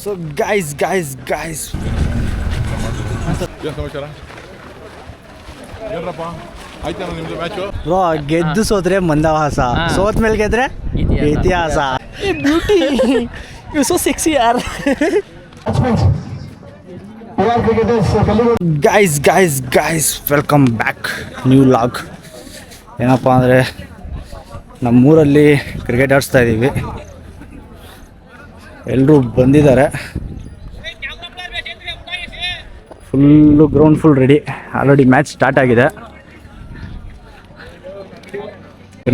So guys ಏನು ಸಮಾಚಾರ ಏನಪ್ಪ ಆಯ್ತಾ ನಿಮ್ದು ಮ್ಯಾಚು ಬ್ರೋ ಗೆದ್ದು ಸೋತ್ರೆ ಮಂದಹಾಸ ಸೋತ್ ಮೇಲೆ ಗೆದ್ರೆ ಇತಿಹಾಸ ಬ್ಯೂಟಿ ಯು ಸೋ ಸೆಕ್ಸಿ ಯಾರ್ guys welcome back new log ಏನಪ್ಪ ಅಂದರೆ ನಮ್ಮೂರಲ್ಲಿ ಕ್ರಿಕೆಟ್ ಆಡಿಸ್ತಾ ಇದ್ದೀವಿ ಎಲ್ಲರೂ ಬಂದಿದ್ದಾರೆ full ground full ready already match start ಆಗಿದೆ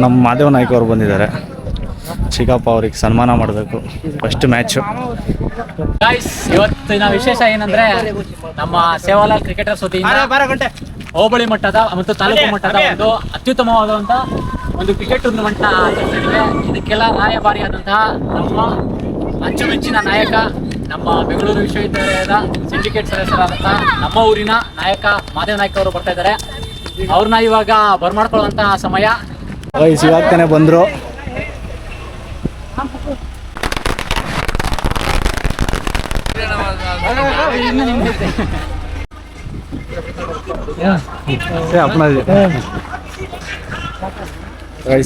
ನಮ್ಮ ಮಾದೇವ ನಾಯ್ಕ ಅವರು ಬಂದಿದ್ದಾರೆ ಚಿಕ್ಕಪ್ಪ ಅವ್ರಿಗೆ ಸನ್ಮಾನ ಮಾಡಬೇಕು ಫಸ್ಟ್ ಮ್ಯಾಚು ಇವತ್ತಿನ ವಿಶೇಷ ಏನಂದ್ರೆ ನಮ್ಮ ಸೇವಾಲಾಲ್ ಕ್ರಿಕೆಟರ್ಸ್ ವತಿಯಿಂದ ಹೋಬಳಿ ಮಟ್ಟದ ಮತ್ತು ತಾಲೂಕು ಮಟ್ಟದ ಒಂದು ಅತ್ಯುತ್ತಮವಾದಂಥ ಒಂದು ಕ್ರಿಕೆಟ್ ಟೂರ್ನಮೆಂಟ್ ನ ಆಚರಿಸಿದ್ದೇವೆ. ಇದಕ್ಕೆಲ್ಲ ರಾಯಭಾರಿಯಾದಂತಹ ನಮ್ಮ ಅಚ್ಚುಮೆಚ್ಚಿನ ನಾಯಕ ನಮ್ಮ ಬೆಂಗಳೂರು ವಿಶ್ವವಿದ್ಯಾಲಯದ ಸಿಂಡಿಕೇಟ್ ಸದಸ್ಯರಾದಂತಹ ನಮ್ಮ ಊರಿನ ನಾಯಕ ಮಾದೇವ ನಾಯ್ಕ ಅವರು ಬರ್ತಾ ಇದ್ದಾರೆ. ಅವ್ರನ್ನ ಇವಾಗ ಬರ್ಮಾಡ್ಕೊಳ್ಳುವಂತಹ ಸಮಯ. ಇವಾಗ್ತಾನೆ ಬಂದರು.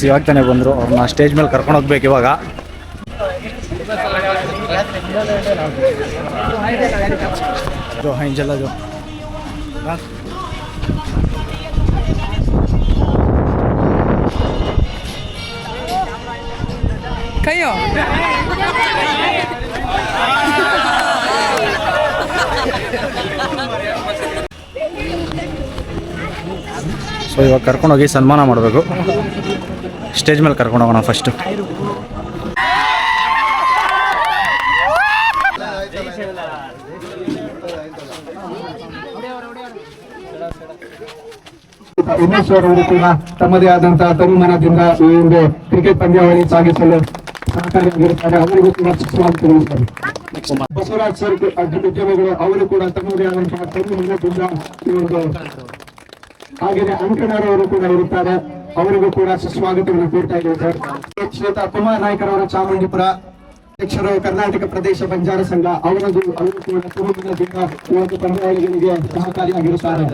ಇವಾಗ್ತಾನೆ ಬಂದರು. ಅವ್ರನ್ನ ಸ್ಟೇಜ್ ಮೇಲೆ ಕರ್ಕೊಂಡು ಹೋಗ್ಬೇಕು ಇವಾಗ. जो हाँ चला जो कहियो ಸೊ ಇವಾಗ ಕರ್ಕೊಂಡೋಗಿ ಸನ್ಮಾನ ಮಾಡಬೇಕು. ಸ್ಟೇಜ್ ಮೇಲೆ ಕರ್ಕೊಂಡು ಹೋಗೋಣ ಫಸ್ಟು. ಉಮೇಶ್ ಅವರು ಕೂಡ ತಮ್ಮದೇ ಆದಂತಹ ತನುಮನದಿಂದ ಈ ಒಂದು ಕ್ರಿಕೆಟ್ ಪಂದ್ಯಾವಳಿ ಸಾಗಿಸಲು ಸಹಕಾರಿಯಾಗಿರುತ್ತಾರೆ. ಅವರಿಗೂ ಕೂಡ ಸ್ವಾಗತಿಸುತ್ತಾರೆ. ಬಸವರಾಜ್ ಸರ್ ಉದ್ಯಮಿಗಳು ಅವರು ಕೂಡ ತಮ್ಮದೇ ಆದಂತಹ ತನುಮನದಿಂದ ಈ ಒಂದು ಹಾಗೆಯೇ ಅಂಕಣರವರು ಕೂಡ ಇರುತ್ತಾರೆ. ಅವರಿಗೂ ಕೂಡ ಸುಸ್ವಾಗತವನ್ನು ಕೋರ್ತಾ ಇದ್ದೇವೆ ಸರ್. ಶ್ರೀಯುತ ಕುಮಾರ್ ನಾಯ್ಕರವರ ಚಾಮುಂಡಿಪುರ ಅಧ್ಯಕ್ಷರು ಕರ್ನಾಟಕ ಪ್ರದೇಶ ಬಂಜಾರ ಸಂಘ ಅವರು ಕೂಡ ತನುಮನದಿಂದ ಈ ಒಂದು ಪಂದ್ಯಾವಳಿಗಳಿಗೆ ಸಹಕಾರಿಯಾಗಿರುತ್ತಾರೆ.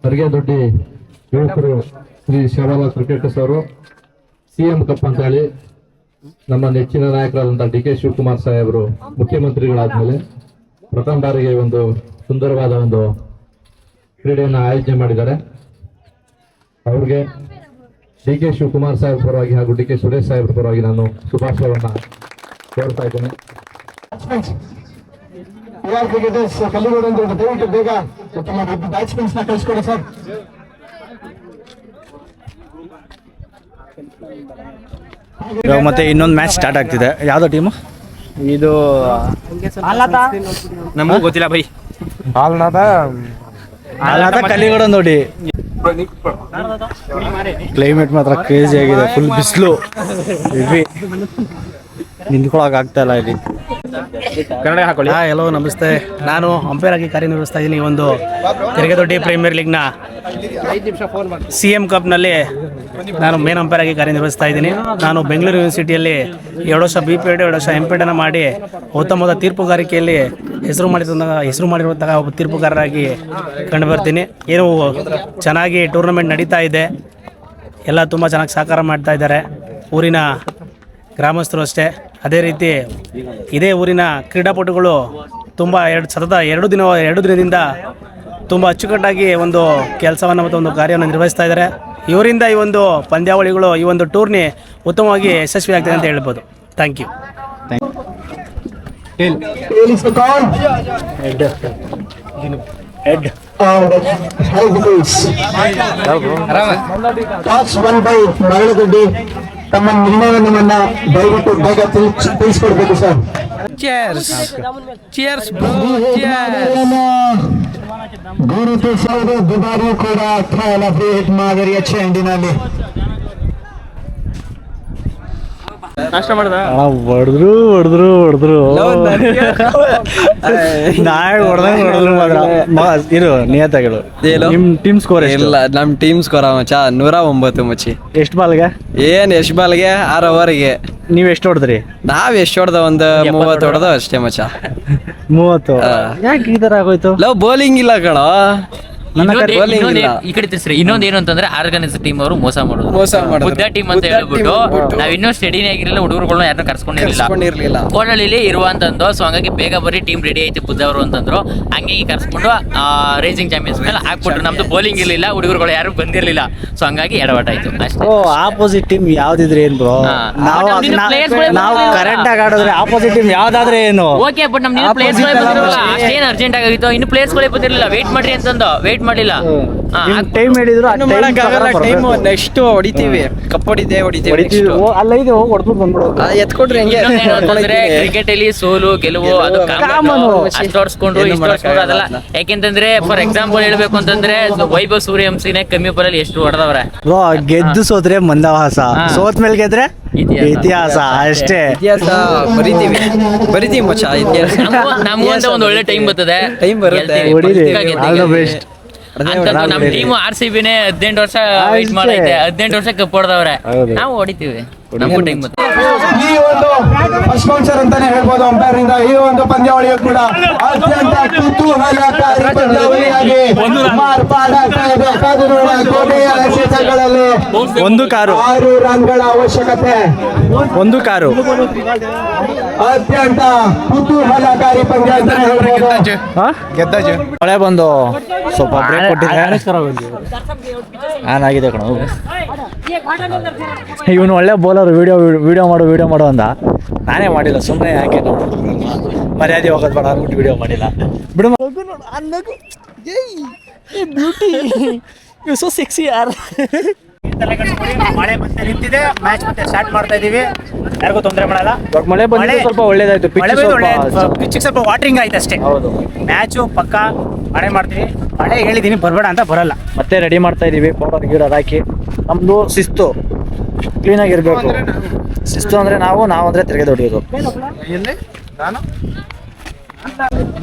ಅರ್ಗೆದೊಡ್ಡಿ ಯುವಕರು ಶ್ರೀ ಸೇವಾಲಾಲ್ ಕ್ರಿಕೆಟರ್ಸ್ ಅವರು ಸಿಎಂ ಕಪ್ ಅಂತ ಹೇಳಿ ನಮ್ಮ ನೆಚ್ಚಿನ ನಾಯಕರಾದಂತಹ ಡಿ ಕೆ ಶಿವಕುಮಾರ್ ಸಾಹೇಬರು ಮುಖ್ಯಮಂತ್ರಿಗಳಾದ್ಮೇಲೆ ಪ್ರಥಮ ಬಾರಿಗೆ ಒಂದು ಸುಂದರವಾದ ಒಂದು ಕ್ರೀಡೆಯನ್ನು ಆಯೋಜನೆ ಮಾಡಿದ್ದಾರೆ. ಅವ್ರಿಗೆ ಡಿ ಕೆ ಶಿವಕುಮಾರ್ ಸಾಹೇಬ್ ಪರವಾಗಿ ಹಾಗೂ ಡಿ ಕೆ ಸುರೇಶ್ ಸಾಹೇಬ್ರ ಪರವಾಗಿ ನಾನು ಶುಭಾಶಯವನ್ನ ಕೋರ್ತಾ ಇದ್ದೇನೆ. ದಯವಿಟ್ಟು ಬೇಗ ತಮ್ಮ ಬ್ಯಾಟ್ಸ್ಮನ್ಸ್ ನ ಕಳಿಸ್ಕೊಡಿ ಸರ್. ಇವಾಗ ಮತ್ತೆ ಇನ್ನೊಂದು ಮ್ಯಾಚ್ ಸ್ಟಾರ್ಟ್ ಆಗ್ತಿದೆ. ಯಾವ್ದೋ ಟೀಮು ಇದು? ನಮಗೂ ಗೊತ್ತಿಲ್ಲ ಬೈ. ಕಲಿಗಡ ನೋಡಿ. ಕ್ಲೈಮೇಟ್ ಮಾತ್ರ ಕ್ರೇಜಿ ಆಗಿದೆ. ಫುಲ್ ಬಿಸಿಲು, ನಿಂತ್ಕೊಳಕ್ ಆಗ್ತಾ ಇಲ್ಲ ಇಲ್ಲಿ. ಹಲೋ ನಮಸ್ತೆ. ನಾನು ಅಂಪೈರ್ ಆಗಿ ಕಾರ್ಯನಿರ್ವಹಿಸ್ತಾ ಇದ್ದೀನಿ. ಒಂದು ತಿರುಗದೊಡ್ಡಿ ಪ್ರೀಮಿಯರ್ ಲೀಗ್ನ CM ಕಪ್ನಲ್ಲಿ ನಾನು ಮೇನ್ ಅಂಪೈರ್ ಆಗಿ ಕಾರ್ಯನಿರ್ವಹಿಸ್ತಾ ಇದ್ದೀನಿ. ನಾನು ಬೆಂಗಳೂರು ಯೂನಿವರ್ಸಿಟಿಯಲ್ಲಿ 2 ವರ್ಷ BPED 2 ವರ್ಷ MPED ಮಾಡಿ ಉತ್ತಮವಾದ ತೀರ್ಪುಗಾರಿಕೆಯಲ್ಲಿ ಹೆಸರು ಮಾಡಿರುವಂತಹ ಒಬ್ಬ ತೀರ್ಪುಗಾರರಾಗಿ ಕಂಡು ಬರ್ತೀನಿ. ಏನು ಚೆನ್ನಾಗಿ ಟೂರ್ನಮೆಂಟ್ ನಡೀತಾ ಇದೆ. ಎಲ್ಲ ತುಂಬ ಚೆನ್ನಾಗಿ ಸಹಕಾರ ಮಾಡ್ತಾ ಇದ್ದಾರೆ. ಊರಿನ ಗ್ರಾಮಸ್ಥರು ಅಷ್ಟೇ. ಅದೇ ರೀತಿ ಇದೇ ಊರಿನ ಕ್ರೀಡಾಪಟುಗಳು ತುಂಬ ಎರಡು ದಿನದಿಂದ ತುಂಬ ಅಚ್ಚುಕಟ್ಟಾಗಿ ಒಂದು ಕೆಲಸವನ್ನು ಮತ್ತು ಒಂದು ಕಾರ್ಯವನ್ನು ನಿರ್ವಹಿಸ್ತಾ ಇದ್ದಾರೆ. ಇವರಿಂದ ಈ ಒಂದು ಪಂದ್ಯಾವಳಿಗಳು, ಈ ಒಂದು ಟೂರ್ನಿ ಉತ್ತಮವಾಗಿ ಯಶಸ್ವಿ ಆಗ್ತದೆ ಅಂತ ಹೇಳ್ಬೋದು. Thank you. ತಮ್ಮ ನಿರ್ಣಯವನ್ನ ದಯವಿಟ್ಟು ಬೇಗ ತಿಳಿಸ್ಕೊಡ್ಬೇಕು ಸರ್. ಚಿಯರ್ಸ್ ಗುರುತಿಸುವುದು ದುಬಾರಿ ಕೂಡ ಟ್ರಯಲ್ ಆಫ್ ಏಟ್ ಮಾದರಿಯ ಚೆಂಡಿನಲ್ಲಿ ಹೊಡೆದ್ರು ನಾಳೆ ಹೊಡೆದ್ರು ಇರು ನಿಯತಗಳು ನಿಮ್ ಟೀಮ್ ಸ್ಕೋರ್ ಇಲ್ಲ ನಮ್ ಟೀಮ್ ಸ್ಕೋರ್ ಮಚ್ಚ 109 ಮಚ್ಚಿ ಎಷ್ಟು ಬಾಲ್ಗೆ ಎಷ್ಟ್ ಬಾಲ್ಗೆ 6 ಓವರ್ಗೆ ನೀವ್ ಎಷ್ಟು ಹೊಡೆದ್ರಿ ನಾವ್ ಎಷ್ಟ್ ಹೊಡೆದ ಒಂದು 30 ಹೊಡೆದ ಅಷ್ಟೇ ಮಚ್ಚ 30 ಯಾಕೆ ಈ ತರ ಆಗೋಯ್ತು ಲವ್ ಬೌಲಿಂಗ್ ಇಲ್ಲ ಕಣೋ ಈ ಕಡೆ ತಿರ್ಸ್ರಿ ಇನ್ನೊಂದು ಏನು ಅಂತಂದ್ರೆ ಆರ್ಗನೈಸ್ ಟೀಮ್ ಅವರು ಮೋಸ ಮಾಡೋದು ಬುದ್ಧ ಟೀಮ್ ಅಂತ ಹೇಳ್ಬಿಟ್ಟು ನಾವ್ ಇನ್ನೂ ಸ್ಟಡಿನೇ ಆಗಿರಲಿಲ್ಲ ಹುಡುಗರುಗಳನ್ನ ಯಾರನ್ನ ಕರ್ಸ್ಕೊಂಡಿರ್ಲಿಲ್ಲ ಕೋಡಳ್ಳಿಲಿ ಇರುವಂತಂದು ಸೊ ಹಂಗಾಗಿ ಬೇಗ ಬರೀ ಟೀಮ್ ರೆಡಿ ಐತಿ ಬುದ್ಧ ಅವರು ಅಂತಂದ್ರು ಹಂಗಾಗಿ ಕರ್ಸ್ಕೊಂಡು ರೇಸಿಂಗ್ ಚಾಂಪಿಯನ್ಸ್ ಮೇಲೆ ಹಾಕ್ಬಿಟ್ರು ನಮ್ದು ಬೌಲಿಂಗ್ ಇರ್ಲಿಲ್ಲ ಹುಡುಗರುಗಳು ಯಾರು ಬಂದಿರ್ಲಿಲ್ಲ ಸೊ ಹಂಗಾಗಿ ಎಡವಟ್ಟಾಯ್ತು ಅಷ್ಟೇ. ಆಪೋಸಿಟ್ ಟೀಮ್ ಯಾವ್ದಿದ್ರೆ ಏನ್ ಬ್ರೋ ನಾವು ಕರೆಕ್ಟ್ ಆಗಿ ಆಡಿದ್ರೆ ಆಪೋಸಿಟ್ ಟೀಮ್ ಯಾವ್ದಾದ್ರೆ ಏನು ಓಕೆ ಬಟ್ ನಮ್ ಪ್ಲೇಯರ್ಸ್ ಬಂದಿರಲ್ಲ ಅಷ್ಟೇನು ಅರ್ಜೆಂಟ್ ಆಗಿತ್ತು ಇನ್ನು ಪ್ಲೇಯರ್ಸ್ ಗಳೇ ಬಂದಿರಲಿಲ್ಲ ವೇಟ್ ಮಾಡ್ರಿ ಅಂತಂದು ವೇಟ್ ಮಾಡಿಲ್ಲ ಟೈಮ್ ಹೇಳಿದ್ರು ಟೈಮ್ ನೆಕ್ಸ್ಟ್ ಹೊಡಿತೀವಿ ಕಪ್ ಹೊಡಿತೀವಿ ಅಲ್ಲ ಇದು ಹೊಡೆದು ಬಂದ್ಬಿಡೋದು ಎತ್ಕೊಟ್ರಿ ಹೆಂಗೆ ಕ್ರಿಕೆಟ್ ಅಲ್ಲಿ ಸೋಲು ಗೆಲುವು ಅದು ಅಷ್ಟು ಹೊಡ್ಸ್ಕೊಂಡು ಇಷ್ಟು ಹೊಡ್ಸ್ಕೊಂಡು ಅದಲ್ಲ ಯಾಕೆಂತಂದ್ರೆ ಫಾರ್ ಎಕ್ಸಾಂಪಲ್ ಹೇಳ್ಬೇಕು ಅಂತಂದ್ರೆ ವೈಭವ್ ಸೂರ್ಯವಂಶಿನೇ ಕಮ್ಮಿ ಬರಲಿ ಎಷ್ಟು ಹೊಡೆದವ್ರೆ ಬ್ರೋ ಗೆದ್ದು ಸೋತ್ರೆ ಮಂದಹಾಸ ಸೋತ್ ಮೇಲೆ ಗೆದ್ರೆ ಇತಿಹಾಸ ಅಷ್ಟೇ ಇತಿಹಾಸ ಬರಿತೀವಿ ಮಚ್ಚ ಇತಿಹಾಸ ನಮಗೊಂದು ಒಂದು ಒಳ್ಳೆ ಟೈಮ್ ಬರ್ತದೆ ಟೈಮ್ ಬರುತ್ತೆ ಆಲ್ ದ ಬೆಸ್ಟ್ ನಮ್ ಟೀಮ್ RCB ನೇ 18 ವರ್ಷ ವೇಟ್ ಮಾಡೈತೆ 18 ವರ್ಷ ಕಪ್ ಹೊಡೆದವ್ರೆ ನಾವು ಹೊಡಿತೀವಿ ನಮಗೂ ಟೈಮ್ ಬರ್ತದೆ. ಈ ಒಂದು ಫಸ್ಟ್ ಬೌನ್ಸರ್ ಅಂತಾನೆ ಹೇಳ್ಬೋದು ಅಂಪೈರ್ ಇಂದ ಈ ಒಂದು ಪಂದ್ಯಾವಳಿಯು ಕೂಡ ಅತ್ಯಂತ ಕುತೂಹಲಕಾರಿ ಪಂದ್ಯಾವಳಿಯಾಗಿ ಮಾರ್ಪಾಡಾಗ್ತಾ ಇದೆ. ಕಾದು ನೋಡೋಣ ಕೋಟೆಯ ಎಸೆತಗಳಲ್ಲಿ 1 ಕಾರು 6 ರನ್ಗಳ ಅವಶ್ಯಕತೆ. 1 ಕಾರು ಅತ್ಯಂತ ಕುತೂಹಲಕಾರಿ ಪಂದ್ಯ ಅಂತಾನೆ ಹೇಳ್ಬೋದು. ಮಳೆ ಬಂದು ಸ್ವಲ್ಪ ಬ್ರೇಕ್ ಕೊಟ್ಟಿದೆ ಆನ್ ಆಗಿದೆ ಕಣ ಇವನು ಒಳ್ಳೆ ಬೌಲರ್ ವಿಡಿಯೋ ಮಾಡು ಅಂದ ನಾನೇ ಮಾಡಿಲ್ಲ ಸುಮ್ಮನೆ ಯಾಕೆ ಮರ್ಯಾದೆ ಹೋಗೋದು ಬೇಡ ಅಂದ್ಬಿಟ್ಟು ವಿಡಿಯೋ ಮಾಡಿಲ್ಲ ಬಿಡು ಬ್ಯೂಟಿ ಯು ಸೋ ಸೆಕ್ಸಿ ಯಾರ್ ಮಳೆ ಮತ್ತೆ ನಿಂತಿದೆ ಮ್ಯಾಚ್ ಮತ್ತೆ ಸ್ಟಾರ್ಟ್ ಮಾಡ್ತಾ ಇದೀವಿ ಯಾರಿಗೂ ತೊಂದರೆ ಮಾಡಲ್ಲ ಮಳೆ ಬಂದ್ರೆ ಸ್ವಲ್ಪ ಒಳ್ಳೇದಾಯ್ತು ಪಿಚ್ ಸ್ವಲ್ಪ ವಾಟರಿಂಗ್ ಆಯ್ತು ಅಷ್ಟೇ ಹೌದು ಮ್ಯಾಚು ಪಕ್ಕ ಮಳೆ ಮಾಡ್ತೀವಿ ಮಳೆ ಹೇಳಿದೀನಿ ಬರಬೇಡ ಅಂತ ಬರಲ್ಲ ಮತ್ತೆ ರೆಡಿ ಮಾಡ್ತಾ ಇದೀವಿ ಪೌಡರ್ ಗೀಡರ್ ಹಾಕಿ ನಮ್ದು ಶಿಸ್ತು ಕ್ಲೀನಾಗಿರ್ಬೇಕು ಶಿಸ್ತು ಅಂದ್ರೆ ನಾವು ಅಂದ್ರೆ ತಿರುಗಿ ಹೊಡಿಯೋದು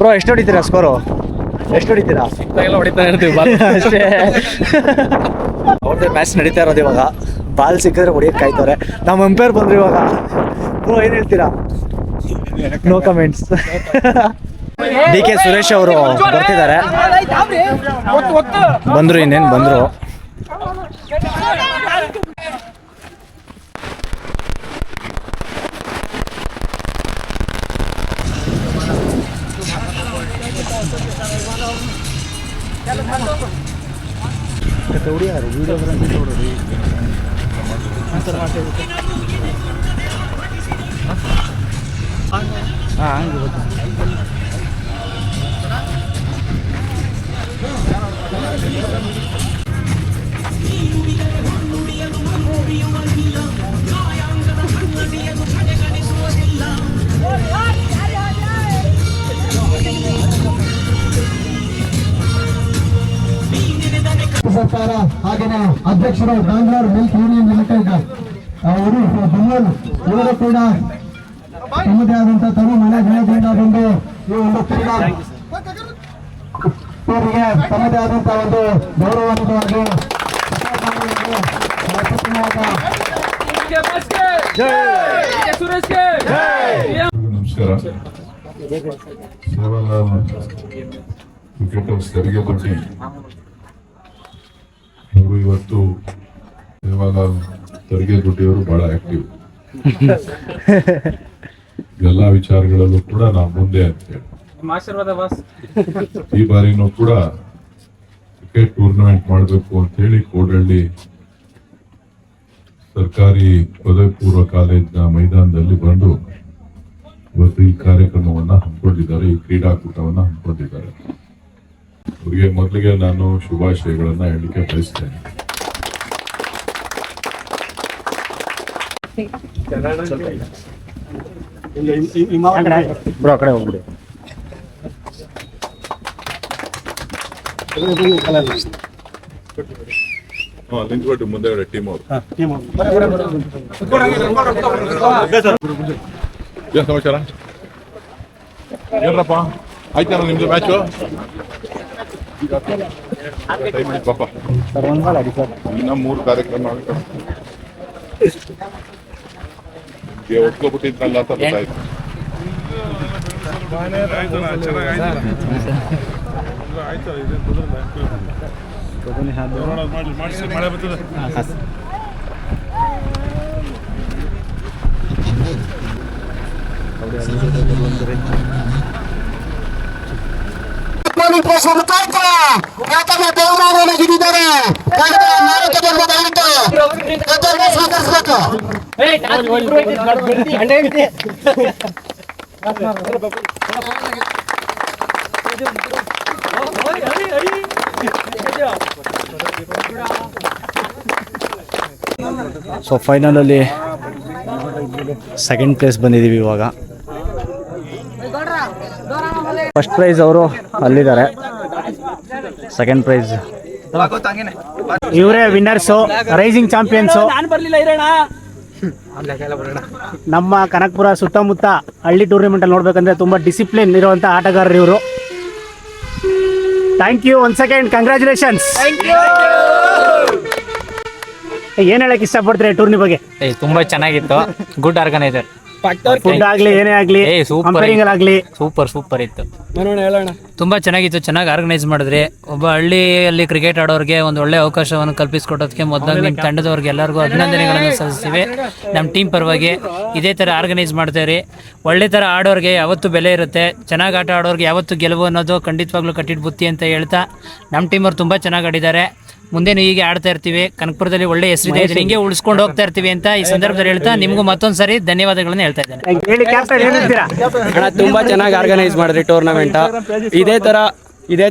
ಬ್ರೋ ಎಷ್ಟು ಹೊಡಿತೀರಾ ಸ್ಕೋರು ಎಷ್ಟು ಹೊಡಿತೀರಾ ಹೊಡಿತಾ ಇರ್ತೀವಿ ಅಷ್ಟೇ ಅವ್ರದ್ದೇ ಮ್ಯಾಚ್ ನಡೀತಾ ಇರೋದು ಇವಾಗ ಬಾಲ್ ಸಿಕ್ಕಿದ್ರೆ ಹೊಡಿಯಕ್ಕೆ ಕಾಯ್ತವ್ರೆ ನಮ್ಮ ಅಂಪೈರ್ ಬಂದ್ರು ಇವಾಗ ಬ್ರೋ ಏನ್ ಹೇಳ್ತೀರಾ ನೋ ಕಮೆಂಟ್ಸ್ DK ಸುರೇಶ್ ಅವರು ಬರ್ತಿದ್ದಾರೆ ಬಂದ್ರು ಇನ್ನೇನು ಬಂದ್ರು ಸರ್ಕಾರ ಹಾಗೇನೆ ಅಧ್ಯಕ್ಷರು ಬ್ಯಾಂಗ್ಳೂರ್ ಮಿಲ್ಕ್ ಯೂನಿಯನ್ ಲಿಮಿಟೆಡ್ ಅವರು ಬೆಂಗಳೂರು ಇವರು ಕೂಡ ತಮ್ಮದೇ ಆದಂತಹ ತಮ್ಮ ಮನೆ ಗೆಳೆಯರಿಂದ ಬಂದು ಈ ಒಂದು ಕ್ರೀಡಾ ಇವರಿಗೆ ತಮ್ಮದೇ ಆದಂತಹ ಒಂದು ಗೌರವಾನ್ವಿತವಾಗಿ ನಮಸ್ಕಾರ ಸೇವಾಲಾಲ್ ಕ್ರಿಕೆಟರ್ಸ್ ತೆರಿಗೆ ಕೊಟ್ಟಿ ಅವರು ಇವತ್ತು ಸೇವಾಲಾಲ್ ತರಿಗೆಗುಡ್ಡಿಯವರು ಬಹಳ ಆಕ್ಟಿವ್ ಎಲ್ಲಾ ವಿಚಾರಗಳಲ್ಲೂ ಕೂಡ ನಾವು ಮುಂದೆ ಅಂತೇಳಿ ಈ ಬಾರಿನೂ ಕೂಡ ಕ್ರಿಕೆಟ್ ಟೂರ್ನಮೆಂಟ್ ಮಾಡಬೇಕು ಅಂತ ಹೇಳಿ ಕೋಡಳ್ಳಿ ಸರ್ಕಾರಿ ಪದವಿ ಪೂರ್ವ ಕಾಲೇಜಿನ ಮೈದಾನದಲ್ಲಿ ಬಂದು ಇವತ್ತು ಈ ಕಾರ್ಯಕ್ರಮವನ್ನ ಹಮ್ಮಿಕೊಂಡಿದ್ದಾರೆ, ಈ ಕ್ರೀಡಾಕೂಟವನ್ನ ಹಮ್ಮಿಕೊಂಡಿದ್ದಾರೆ. ಅವರಿಗೆ ಮೊದಲಿಗೆ ನಾನು ಶುಭಾಶಯಗಳನ್ನ ಹೇಳಲಿಕ್ಕೆ ಬಯಸ್ತೇನೆ. ಬ್ರೋ ಆ ಕಡೆ ಹೋಗ್ಬಿಡಿ. ನಿಂತ್ಬಿಟ್ಟು ಮುಂದೆ ಟೀಮ್ ಅವರು ಏನು ಸಮಾಚಾರ ಏನ್ರಪ್ಪ ಆಯ್ತಾರ ನಿಮ್ದು ಮ್ಯಾಚು ಪಾಪ ಇನ್ನ 3 ಕಾರ್ಯಕ್ರಮ ಆಗುತ್ತೆ ನಿಮ್ಗೆ ಒಪ್ಕೊಬಿಟ್ಟಿದ್ರಲ್ಲ ಅಂತ ಗೊತ್ತಾಯ್ತು. ಮುಖಾಂತರ ಯಾಕಂದ್ರೆ ಬಹುಮಾನವನ್ನು ಗೆದ್ದಿದ್ದಾರೆ ಮಾರುಕಟ್ಟೆಯಲ್ಲಿ ದಯವಿಟ್ಟು ಗದ್ದೆಯನ್ನು ಸ್ವೀಕರಿಸಬೇಕು. ಸೊ ಫೈನಲಲ್ಲಿ ಸೆಕೆಂಡ್ ಪ್ಲೇಸ್ ಬಂದಿದ್ದೀವಿ ಇವಾಗ. ಫಸ್ಟ್ ಪ್ರೈಸ್ ಅವರು ಅಲ್ಲಿದ್ದಾರೆ, ಸೆಕೆಂಡ್ ಪ್ರೈಸ್ ಇವರೇ ವಿನ್ನರ್ಸು, ರೈಸಿಂಗ್ ಚಾಂಪಿಯನ್ಸು. ನಮ್ಮ ಕನಕಪುರ ಸುತ್ತಮುತ್ತ ಹಳ್ಳಿ ಟೂರ್ನಿಮೆಂಟ್ ಅಲ್ಲಿ ನೋಡ್ಬೇಕಂದ್ರೆ ತುಂಬಾ ಡಿಸಿಪ್ಲಿನ್ ಇರುವಂತ ಆಟಗಾರರು ಇವರು. Thank you one second, congratulations. ಏನ್ ಹೇಳಕ್ ಇಷ್ಟಪಡ್ತೀರಿ ಟೂರ್ನಿ ಬಗ್ಗೆ? ತುಂಬಾ ಚೆನ್ನಾಗಿತ್ತು, ಗುಡ್ ಆರ್ಗನೈಸರ್. ಫುಡ್ ಆಗ್ಲಿ ಏನೇ ಆಗ್ಲಿ, ಅಂಪೈರಿಂಗ್ ಆಗ್ಲಿ ಸೂಪರ್ ಇತ್ತು. ತುಂಬಾ ಚೆನ್ನಾಗಿತ್ತು, ಚೆನ್ನಾಗಿ ಆರ್ಗನೈಸ್ ಮಾಡಿದ್ರಿ. ಒಬ್ಬ ಹಳ್ಳಿಯಲ್ಲಿ ಕ್ರಿಕೆಟ್ ಆಡೋರಿಗೆ ಒಂದು ಒಳ್ಳೆ ಅವಕಾಶವನ್ನು ಕಲ್ಪಿಸಿಕೊಟ್ಟೋದಕ್ಕೆ ಮೊದಲಾಗಿ ನಿಮ್ಮ ತಂಡದವ್ರಿಗೆ ಎಲ್ಲರಿಗೂ ಅಭಿನಂದನೆಗಳನ್ನು ಸಲ್ಲಿಸ್ತೀವಿ. ನಮ್ಮ ಟೀಮ್ ಪರವಾಗಿ ಇದೇ ಥರ ಆರ್ಗನೈಸ್ ಮಾಡ್ತೇವ್ರಿ. ಒಳ್ಳೆ ಥರ ಆಡೋರಿಗೆ ಯಾವತ್ತೂ ಬೆಲೆ ಇರುತ್ತೆ, ಚೆನ್ನಾಗಿ ಆಟ ಆಡೋರಿಗೆ ಯಾವತ್ತೂ ಗೆಲುವು ಅನ್ನೋದು ಖಂಡಿತವಾಗ್ಲೂ ಕಟ್ಟಿಟ್ಟು ಬುತ್ತಿ ಅಂತ ಹೇಳ್ತಾ ನಮ್ಮ ಟೀಮವ್ರು ತುಂಬ ಚೆನ್ನಾಗಿ ಆಡಿದ್ದಾರೆ. ಮುಂದೇನು ಹೀಗೆ ಆಡ್ತಾ ಇರ್ತೀವಿ, ಕನಕಪುರದಲ್ಲಿ ಒಳ್ಳೆ ಹೆಸರಿದೆ, ಹಿಂಗೆ ಉಳಿಸ್ಕೊಂಡು ಹೋಗ್ತಾ ಇರ್ತೀವಿ ಅಂತ ಈ ಸಂದರ್ಭದಲ್ಲಿ ಹೇಳ್ತಾ ನಿಮಗೂ ಮತ್ತೊಂದು ಸರಿ ಧನ್ಯವಾದಗಳನ್ನು ಹೇಳ್ತಾ ಇದ್ದೇನೆ. ತುಂಬಾ ಚೆನ್ನಾಗಿ ಆರ್ಗನೈಸ್ ಮಾಡಿದ್ರಿ ಟೂರ್ನಮೆಂಟ್. ಇದೇ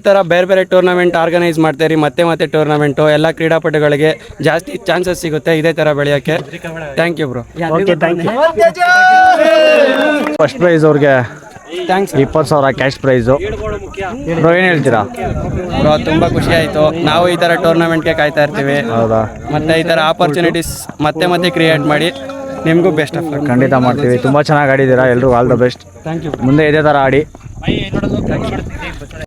ತರ ಬೇರೆ ಬೇರೆ ಟೂರ್ನಮೆಂಟ್ ಆರ್ಗನೈಸ್ ಮಾಡ್ತೀರಿ, ಮತ್ತೆ ಟೂರ್ನಮೆಂಟು ಎಲ್ಲ ಕ್ರೀಡಾಪಟುಗಳಿಗೆ ಜಾಸ್ತಿ ಚಾನ್ಸಸ್ ಸಿಗುತ್ತೆ ಇದೇ ತರ ಬೆಳೆಯೋಕ್ಕೆ. Thank you bro. First prize ಅವ್ರಿಗೆ 20,000 ಕ್ಯಾಶ್ ಪ್ರೈಸು. ಬ್ರೋ ಏನು ಹೇಳ್ತೀರಾ? ಬ್ರೋ ತುಂಬ ಖುಷಿ ಆಯಿತು. ನಾವು ಈ ಥರ ಟೂರ್ನಮೆಂಟ್ಗೆ ಕಾಯ್ತಾ ಇರ್ತೀವಿ. ಹೌದಾ? ಮತ್ತು ಈ ಥರ ಆಪರ್ಚುನಿಟೀಸ್ ಮತ್ತೆ ಕ್ರಿಯೇಟ್ ಮಾಡಿ ನಿಮಗೂ ಬೆಸ್ಟ್ ಆಫ್ ಲಕ್. ಖಂಡಿತ ಮಾಡ್ತೀವಿ. ತುಂಬ ಚೆನ್ನಾಗಿ ಆಡಿದ್ದೀರಾ, ಎಲ್ಲರೂ all the best. Thank you. ಮುಂದೆ ಇದೇ ಥರ ಆಡಿ.